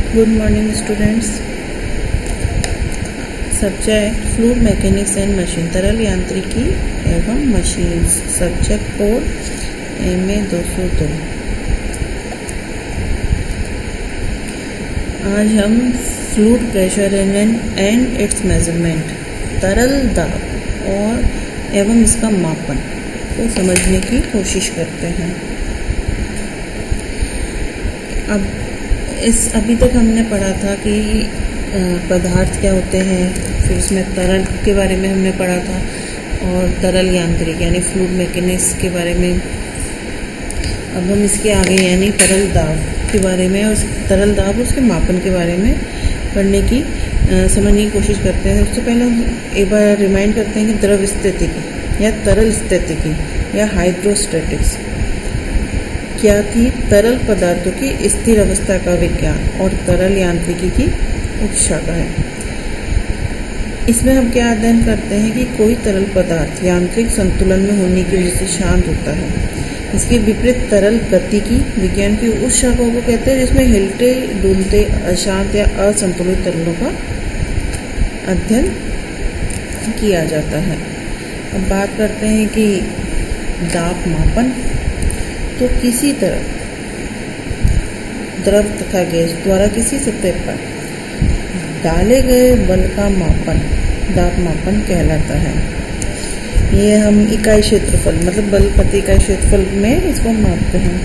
Good morning students. Subject fluid mechanics and machine, तरल यांत्रिकी एवं मशीन्स। Subject code MA 202। आज हम fluid pressure and it's measurement, तरल दाब और एवं इसका मापन को समझने की कोशिश करते हैं। अभी तक हमने पढ़ा था कि पदार्थ क्या होते हैं, फिर उसमें तरल के बारे में हमने पढ़ा था और तरल यांत्रिक यानी फ्लूइड मैकेनिक्स के बारे में। अब हम इसके आगे यानी तरल दाब के बारे में और तरल दाब उसके मापन के बारे में पढ़ने की समझने की कोशिश करते हैं। सबसे पहले हम एक बार रिमाइंड करते हैं कि द्रव स्थितिकी या तरल स्थितिकी या हाइड्रोस्टैटिक्स क्या थी। तरल पदार्थों की स्थिर अवस्था का विज्ञान और तरल यांत्रिकी की उपशाखा है। इसमें हम क्या अध्ययन करते हैं कि कोई तरल पदार्थ यांत्रिक संतुलन में होने की वजह से शांत होता है। इसके विपरीत तरल गतिकी विज्ञान की उस शाखा को कहते हैं जिसमें हिलते डुलते अशांत या असंतुलित तरलों का अध्ययन किया जाता है। अब बात करते हैं कि दाब मापन। तो किसी तरह द्रव तथा गैस द्वारा किसी सतह पर डाले गए बल का मापन दाब मापन कहलाता है। ये हम इकाई क्षेत्रफल मतलब बल प्रति इकाई क्षेत्रफल में इसको मापते हैं।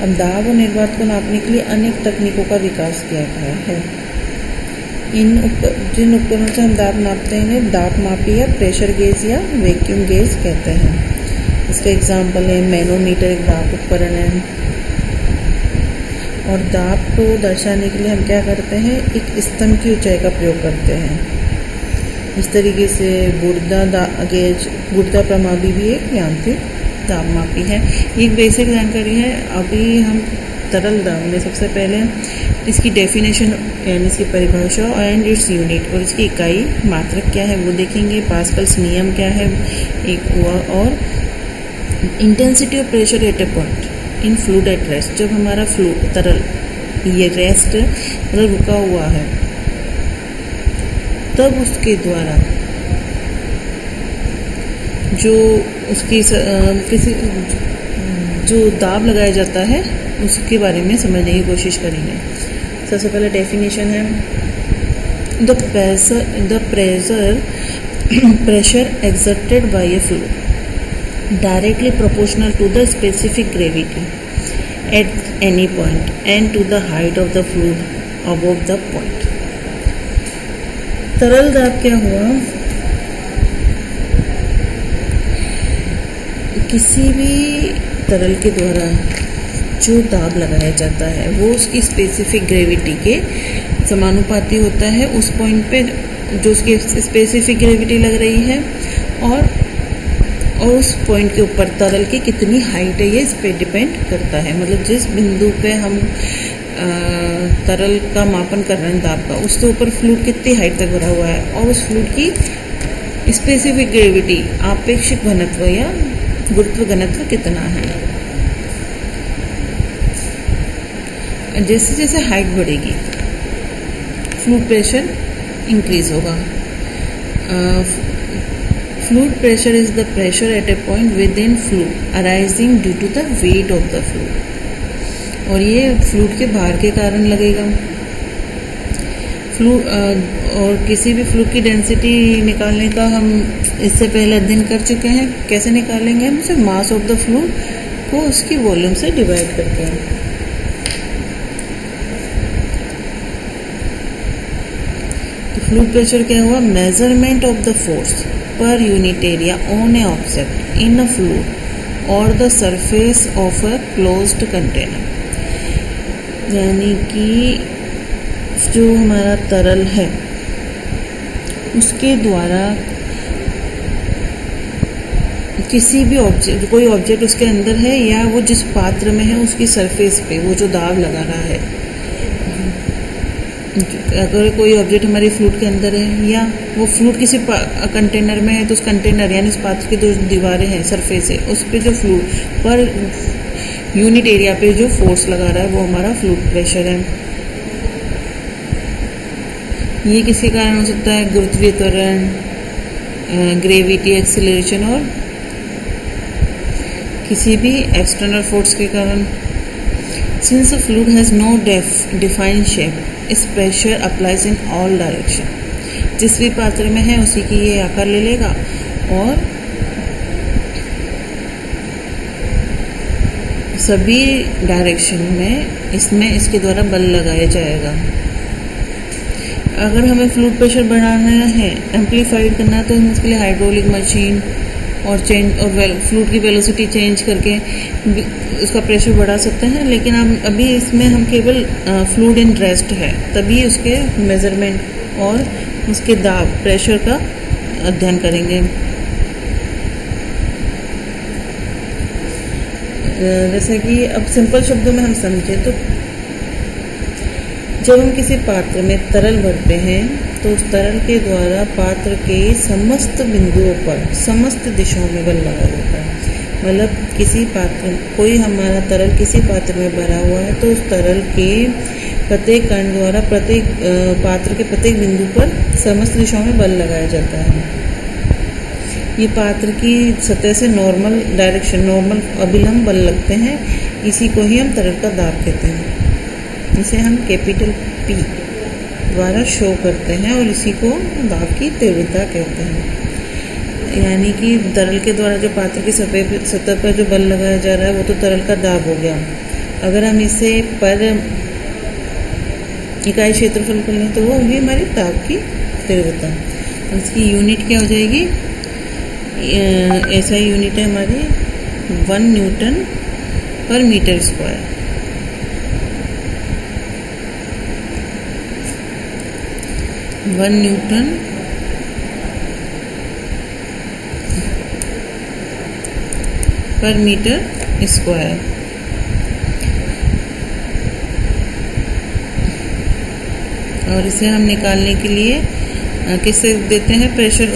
अब दाब और निर्वात को नापने के लिए अनेक तकनीकों का विकास किया गया है। जिन उपकरणों से हम दाब नापते हैं दाब मापी या प्रेशर गेज या वैक्यूम गेज कहते हैं। इसका एग्जाम्पल है मैनोमीटर, एक दाब उपकरण है। और दाब को दर्शाने के लिए हम क्या करते हैं, एक स्तंभ की ऊंचाई का प्रयोग करते हैं। इस तरीके से गुर्दा प्रमापी भी एक यांत्रिक दाब मापी है। एक बेसिक जानकारी है। अभी हम तरल दाब में सबसे पहले इसकी डेफिनेशन यानी इसकी परिभाषा एंड इट्स यूनिट और इसकी इकाई मात्रक क्या है वो देखेंगे। पास्कल्स नियम क्या है एक हुआ, और intensity of pressure at a point in fluid at rest, जब हमारा फ्लूइड तरल ये रेस्ट मतलब रुका हुआ है तब उसके द्वारा जो उसकी किसी जो दाब लगाया जाता है उसके बारे में समझने की कोशिश करेंगे। सबसे पहले डेफिनेशन है the pressure exerted by a fluid directly proportional to the specific gravity at any point and to the height of the fluid above the point। तरल दाब क्या हुआ, किसी भी तरल के द्वारा जो दाब लगाया जाता है वो उसकी स्पेसिफिक ग्रेविटी के समानुपाती होता है। उस पॉइंट पे जो उसकी स्पेसिफिक ग्रेविटी लग रही है और उस पॉइंट के ऊपर तरल की कितनी हाइट है ये इस पे डिपेंड करता है। मतलब जिस बिंदु पे हम तरल का मापन कर रहे हैं दाब का, उससे ऊपर फ्लूइड कितनी हाइट तक भरा हुआ है और उस फ्लूइड की स्पेसिफिक ग्रेविटी आपेक्षिक घनत्व या गुरुत्व घनत्व कितना है। जैसे जैसे हाइट बढ़ेगी फ्लूइड प्रेशर इंक्रीज होगा। Fluid pressure is the pressure at a point within fluid arising due to the weight of the fluid, और ये फ्लूइड के भार के कारण लगेगा। और किसी भी फ्लूइड की डेंसिटी निकालने का हम इससे पहले अध्ययन कर चुके हैं। कैसे निकालेंगे, हम सिर्फ मास ऑफ द फ्लूइड को उसकी वॉल्यूम से डिवाइड करते हैं। फ्लूइड प्रेशर क्या हुआ, measurement of the force per unit area on a object in a fluid और the surface of a closed container. यानी कि जो हमारा तरल है उसके द्वारा किसी भी ऑब्जेक्ट, कोई ऑब्जेक्ट उसके अंदर है या वो जिस पात्र में है उसकी सरफेस पे वो जो दाब लगा रहा है। अगर कोई ऑब्जेक्ट हमारी फ्लूइड के अंदर है या वो फ्लूइड किसी कंटेनर में है तो उस कंटेनर यानी उस पात्र की जो दीवारें हैं सरफेस है उस पर जो फ्लूइड पर यूनिट एरिया पे जो फोर्स लगा रहा है वो हमारा फ्लूइड प्रेशर है। ये किसके कारण हो सकता है? गुरुत्वीय त्वरण, ग्रेविटी, एक्सीलरेशन और किसी भी एक्सटर्नल फोर्स के कारण। Since a fluid has no defined shape, इस pressure applies in all direction. जिस भी पात्र में है उसी की ये आकार ले लेगा और सभी डायरेक्शन में इसमें इसके द्वारा बल लगाया जाएगा। अगर हमें फ्लूइड प्रेशर बढ़ाना है, एम्पलीफाइड करना है, तो हम उसके लिए हाइड्रोलिक मशीन और फ्लूइड की वेलोसिटी चेंज करके उसका प्रेशर बढ़ा सकते हैं। लेकिन अभी इसमें हम केवल फ्लूइड इन रेस्ट है, तभी उसके मेजरमेंट और उसके दाब प्रेशर का अध्ययन करेंगे। जैसे कि अब सिंपल शब्दों में हम समझें तो जब हम किसी पात्र में तरल भरते हैं तो उस तरल के द्वारा पात्र के समस्त बिंदुओं पर समस्त दिशाओं में बल लगा जाता है। मतलब किसी पात्र, कोई हमारा तरल किसी पात्र में भरा हुआ है तो उस तरल के प्रत्येक कण द्वारा प्रत्येक पात्र के प्रत्येक बिंदु पर समस्त दिशाओं में बल लगाया जाता है। ये पात्र की सतह से नॉर्मल डायरेक्शन, नॉर्मल अभिलंब बल लगते हैं। इसी को ही हम तरल का दाब कहते हैं। इसे हम कैपिटल P द्वारा शो करते हैं और इसी को दाब की तीव्रता कहते हैं। यानी कि तरल के द्वारा जो पात्र की सतह पर जो बल लगाया जा रहा है वो तो तरल का दाब हो गया। अगर हम इसे पर इकाई क्षेत्रफल कर लें तो वो होगी हमारी दाब की तीव्रता। इसकी यूनिट क्या हो जाएगी? ऐसा यूनिट है हमारी 1 newton per metre square. 1 newton per metre square. और इसे हम निकालने के लिए किससे देते हैं प्रेशर?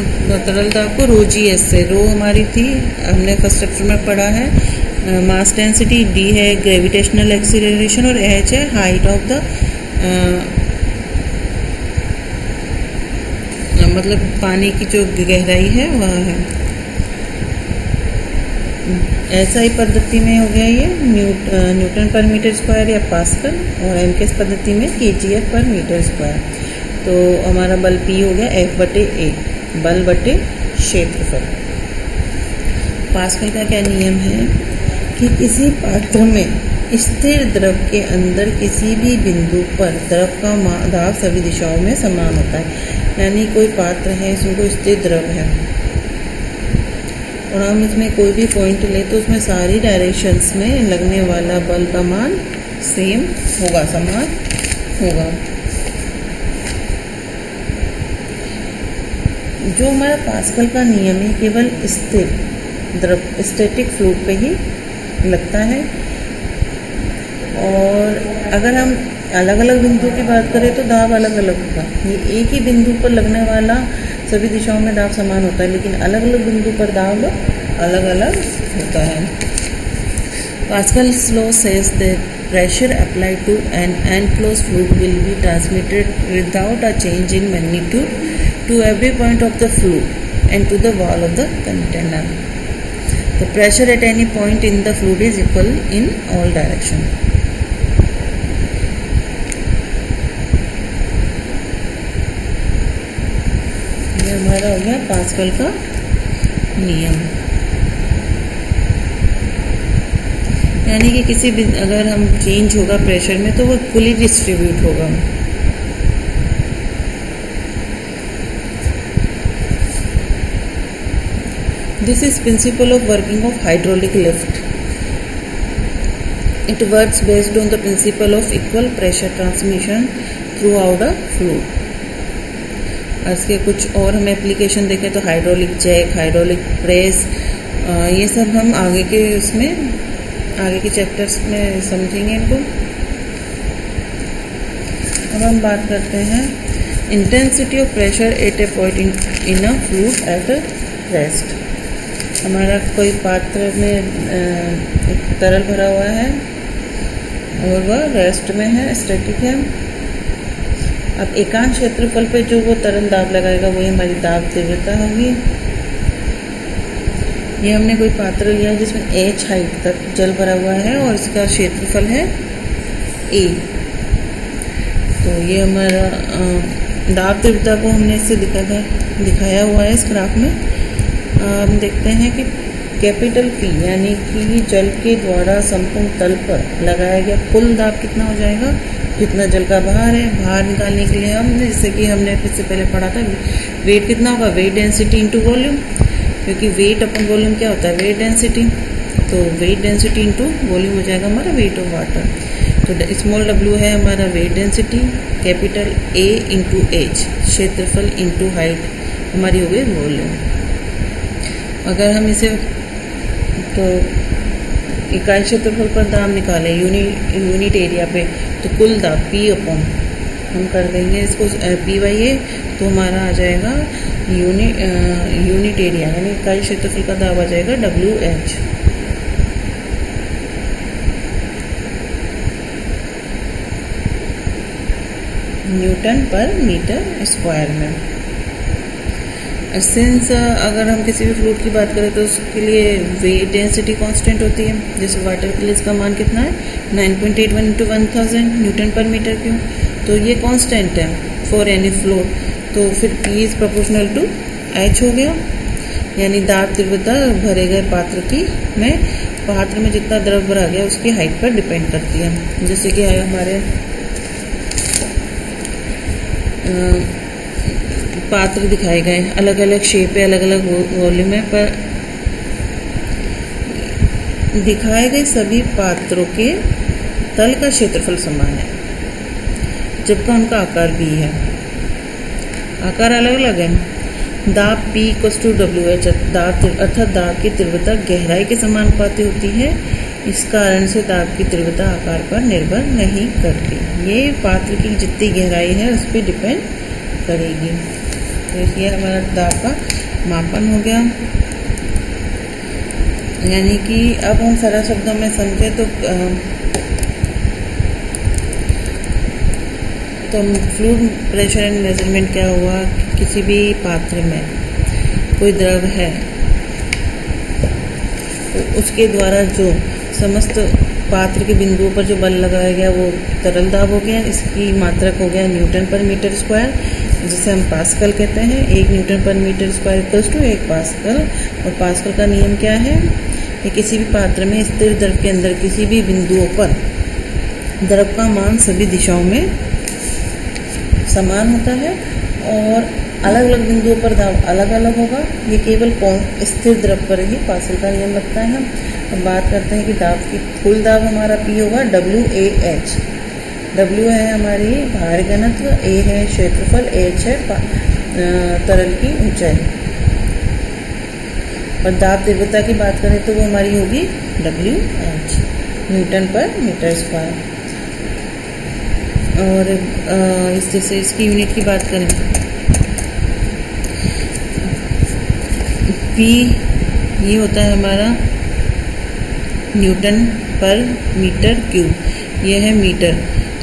तरल दाब को रो जी एस से। रो हमारी थी, हमने फर्स्ट चैप्टर में पढ़ा है, मास डेंसिटी, डी है ग्रेविटेशनल एक्सीलरेशन और एच है हाइट ऑफ द मतलब पानी की जो गहराई है वह है। ऐसा ही पद्धति में हो गया ये न्यूटन पर मीटर स्क्वायर या पास्कल, और एमकेएस पद्धति में केजीएफ पर मीटर स्क्वायर। तो हमारा बल P हो गया F/A, बल बटे क्षेत्रफल। पास्कल का क्या नियम है कि किसी पात्र में स्थिर द्रव के अंदर किसी भी बिंदु पर द्रव का दाब सभी दिशाओं में समान होता है। यानी कोई पात्र है, इसमें कोई स्थिर द्रव है और हम इसमें कोई भी पॉइंट ले तो उसमें सारी डायरेक्शंस में लगने वाला बल का मान सेम होगा, समान होगा। जो हमारा पास्कल का नियम है केवल स्थिर द्रव, स्टैटिक फ्लूइड पे ही लगता है। और अगर हम अलग अलग बिंदु की बात करें तो दाब अलग अलग होगा। ये एक ही बिंदु पर लगने वाला सभी दिशाओं में दाब समान होता है, लेकिन अलग अलग बिंदु पर दाब अलग अलग होता है। Pascal's law says that pressure applied to an enclosed fluid will be transmitted without a change in magnitude to every point of the fluid and to the wall of the container. The pressure at any point in the fluid is equal in all directions. ये हमारा हो गया pascal का नियम। यानी कि किसी भी अगर हम चेंज होगा प्रेशर में तो वो इक्वली डिस्ट्रीब्यूट होगा। This is principle of working of hydraulic lift. It works based on the principle of equal pressure transmission through out a fluid. इसके कुछ और हम एप्लीकेशन देखें तो हाइड्रोलिक जैक, हाइड्रोलिक प्रेस, ये सब हम आगे के उसमें आगे के चैप्टर्स में समझेंगे इनको। अब हम बात करते हैं intensity of pressure at a point in a fluid at rest. हमारा कोई पात्र में एक तरल भरा हुआ है और वह रेस्ट में है, स्टैटिक है। अब एकांश क्षेत्रफल पे जो वो तरल दाब लगाएगा वही हमारी दाब तीव्रता होगी। ये हमने कोई पात्र लिया जिसमें h हाइट तक जल भरा हुआ है और इसका क्षेत्रफल है a। तो ये हमारा दाब तीव्रता को हमने इससे दिखाया हुआ है इस ग्राफ में। हम देखते हैं कि कैपिटल P यानी कि जल के द्वारा संपूर्ण तल पर लगाया गया कुल दाब कितना हो जाएगा, जितना जल का भार है। भार निकालने के लिए हमने, जैसे कि हमने इससे पहले पढ़ा था, वेट कितना होगा, वेट डेंसिटी इंटू वॉल्यूम, क्योंकि वेट अपन वॉल्यूम क्या होता है, वेट डेंसिटी। तो वेट डेंसिटी इंटू वॉल्यूम हो जाएगा हमारा वेट ऑफ वाटर। तो स्मॉल w है हमारा weight density, capital A into H क्षेत्रफल इंटू हाइट हमारी हो गई वॉल्यूम। अगर हम इसे तो इकाई क्षेत्रफल पर दाब निकालें यूनिट एरिया पे, तो कुल दाब P अपॉन हम कर देंगे इसको PY तो हमारा आ जाएगा यूनिट एरिया यानी इकाई क्षेत्रफल का दाब आ जाएगा WH। Newton per metre square में। सिंस अगर हम किसी भी फ्लूइड की बात करें तो उसके लिए वेट डेंसिटी कांस्टेंट होती है। जैसे वाटर के लिए इसका मान कितना है, 9.81 into 1000 Newton per metre cube. तो ये कांस्टेंट है फॉर एनी फ्लूइड। तो फिर P is proportional to H हो गया, यानी दाब तीव्रता भरे गए पात्र में जितना द्रव भरा गया उसकी हाइट पर डिपेंड करती है। जैसे कि हमारे पात्र दिखाए गए अलग अलग शेप है, अलग अलग वॉल्यूम है, पर दिखाए गए सभी पात्रों के तल का क्षेत्रफल समान है, जबकि उनका आकार भी है। आकार अलग अलग है। दाब P = WH अर्थात दाब की तीव्रता गहराई के समानुपाती होती है। इस कारण से दाब की तीव्रता आकार पर निर्भर नहीं करती, ये पात्र की जितनी गहराई है उस पर डिपेंड करेगी। तो ये हमारा दाब का मापन हो गया। यानी कि अब हम सरल शब्दों में समझे तो फ्लूइड प्रेशर एंड मेजरमेंट क्या हुआ, किसी भी पात्र में कोई द्रव है तो उसके द्वारा जो समस्त पात्र के बिंदुओं पर जो बल लगाया गया वो तरल दाब हो गया। इसकी मात्रक हो गया न्यूटन पर मीटर स्क्वायर, जिसे हम पास्कल कहते हैं। 1 newton per metre square equals to 1 pascal. और पास्कल का नियम क्या है कि किसी भी पात्र में स्थिर द्रव के अंदर किसी भी बिंदुओं पर द्रव का मान सभी दिशाओं में समान होता है और अलग अलग बिंदुओं पर दाब अलग अलग होगा। ये केवल स्थिर द्रव पर ही पास्कल का नियम लगता है। अब बात करते हैं कि दाब की कुल दाब हमारा P होगा WAH। W है हमारी भार घनत्व, A है क्षेत्रफल, H है तरल की ऊंचाई। और दाब तीव्रता की बात करें तो वो हमारी होगी WH Newton per metre square. और जैसे इसकी यूनिट की बात करें, P ये होता है हमारा न्यूटन पर मीटर क्यूब। ये है मीटर,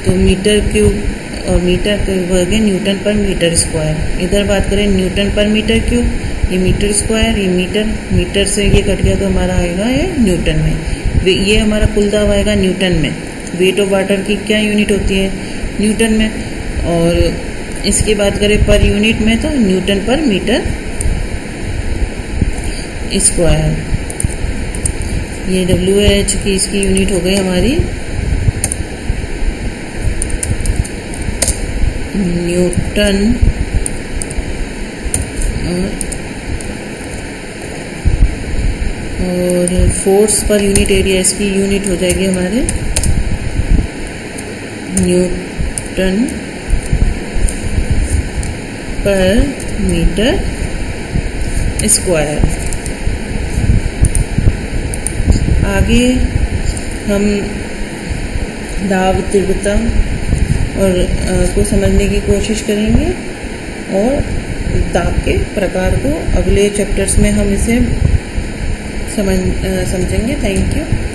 तो मीटर क्यूब और मीटर वर्ग है न्यूटन पर मीटर स्क्वायर। इधर बात करें न्यूटन पर मीटर क्यूब, ये मीटर स्क्वायर, ये मीटर से ये कट गया तो हमारा आएगा ये न्यूटन में। ये हमारा कुल दाब आएगा न्यूटन में। वेट ऑफ वाटर की क्या यूनिट होती है, न्यूटन में। और इसकी बात करें पर यूनिट में तो न्यूटन पर मीटर स्क्वायर। ये WH की इसकी यूनिट हो गई हमारी न्यूटन और फोर्स पर यूनिट एरिया इसकी यूनिट हो जाएगी हमारे न्यूटन पर मीटर स्क्वायर। आगे हम दाब तीव्रता और को समझने की कोशिश करेंगे और दाब के प्रकार को अगले चैप्टर्स में हम इसे समझेंगे। Thank you.